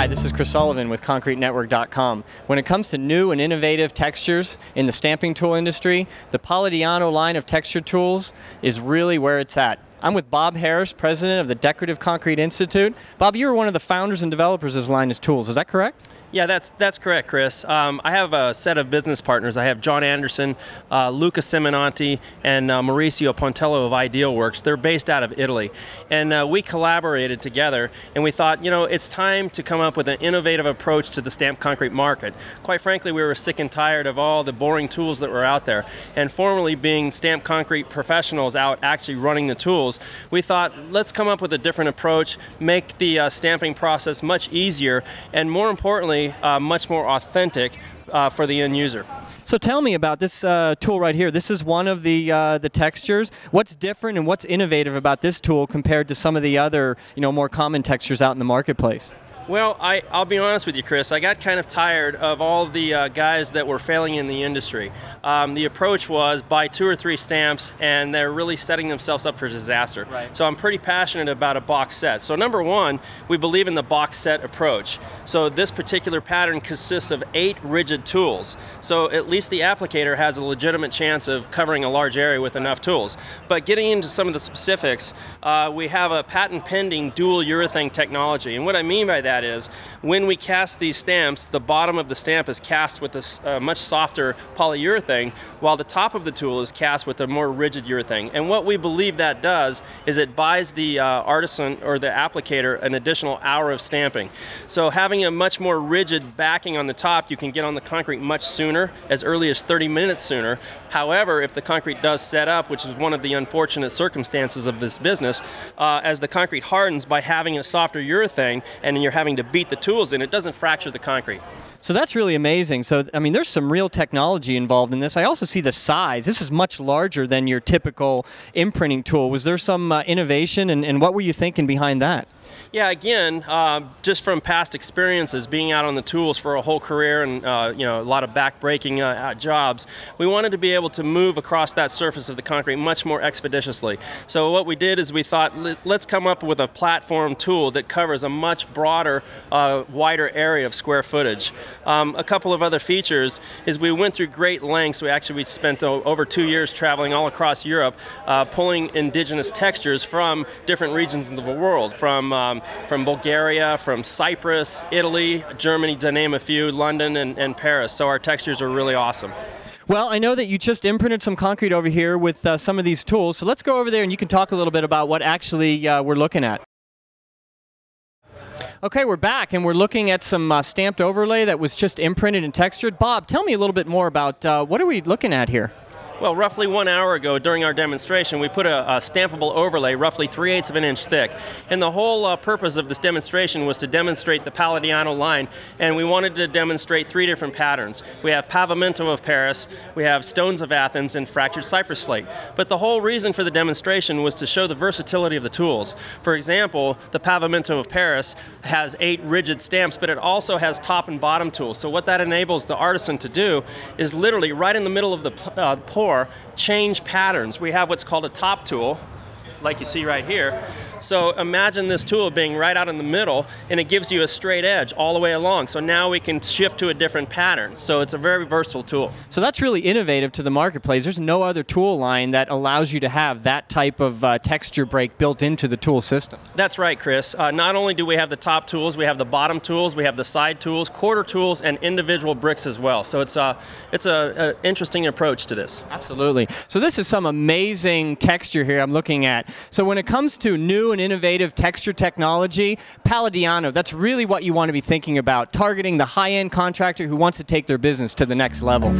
Hi, this is Chris Sullivan with ConcreteNetwork.com. When it comes to new and innovative textures in the stamping tool industry, the Paladiano line of texture tools is really where it's at. I'm with Bob Harris, president of the Decorative Concrete Institute. Bob, you were one of the founders and developers of this line of tools. Is that correct? Yeah, that's correct, Chris. I have a set of business partners. I have John Anderson, Luca Simonanti, and Mauricio Pontello of Idealworks. They're based out of Italy. And we collaborated together, and we thought, you know, it's time to come up with an innovative approach to the stamped concrete market. Quite frankly, we were sick and tired of all the boring tools that were out there. And formerly being stamped concrete professionals out actually running the tools, we thought, let's come up with a different approach, make the stamping process much easier, and more importantly, much more authentic for the end user. So tell me about this tool right here. This is one of the textures. What's different and what's innovative about this tool compared to some of the other, more common textures out in the marketplace? Well, I'll be honest with you, Chris. I got kind of tired of all the guys that were failing in the industry. The approach was buy 2 or 3 stamps, and they're really setting themselves up for disaster. Right. So I'm pretty passionate about a box set. So number one, we believe in the box set approach. So this particular pattern consists of 8 rigid tools. So at least the applicator has a legitimate chance of covering a large area with enough tools. But getting into some of the specifics, we have a patent-pending dual urethane technology. And what I mean by that is, when we cast these stamps, the bottom of the stamp is cast with a much softer polyurethane, while the top of the tool is cast with a more rigid urethane. And what we believe that does is it buys the artisan or the applicator an additional hour of stamping. So having a much more rigid backing on the top, you can get on the concrete much sooner, as early as 30 minutes sooner. However, if the concrete does set up, which is one of the unfortunate circumstances of this business, as the concrete hardens by having a softer urethane and you're having to beat the tools in, it doesn't fracture the concrete. So that's really amazing. So, I mean, there's some real technology involved in this. I also see the size. This is much larger than your typical imprinting tool. Was there some innovation, and what were you thinking behind that? Yeah, again, just from past experiences, being out on the tools for a whole career and a lot of back-breaking jobs, we wanted to be able to move across that surface of the concrete much more expeditiously. So what we did is we thought, let's come up with a platform tool that covers a much broader, wider area of square footage. A couple of other features is we went through great lengths. We spent over 2 years traveling all across Europe, pulling indigenous textures from different regions of the world, from Bulgaria, from Cyprus, Italy, Germany, to name a few, London and Paris. So our textures are really awesome. Well, I know that you just imprinted some concrete over here with some of these tools, so let's go over there and you can talk a little bit about what actually we're looking at. Okay, we're back and we're looking at some stamped overlay that was just imprinted and textured. Bob, tell me a little bit more about what are we looking at here? Well, roughly 1 hour ago during our demonstration, we put a stampable overlay roughly 3/8 of an inch thick. And the whole purpose of this demonstration was to demonstrate the Paladiano line, and we wanted to demonstrate 3 different patterns. We have Pavimento of Paris, we have Stones of Athens, and Fractured Cypress Slate. But the whole reason for the demonstration was to show the versatility of the tools. For example, the Pavimento of Paris has 8 rigid stamps, but it also has top and bottom tools. So what that enables the artisan to do is literally right in the middle of the pour, change patterns. We have what's called a top tool, like you see right here. So imagine this tool being right out in the middle, and it gives you a straight edge all the way along. So now we can shift to a different pattern. So it's a very versatile tool. So that's really innovative to the marketplace. There's no other tool line that allows you to have that type of texture break built into the tool system. That's right, Chris. Not only do we have the top tools, we have the bottom tools, we have the side tools, quarter tools, and individual bricks as well. So it's a interesting approach to this. Absolutely. So this is some amazing texture here I'm looking at. So when it comes to new and innovative texture technology, Paladiano, that's really what you want to be thinking about, targeting the high-end contractor who wants to take their business to the next level.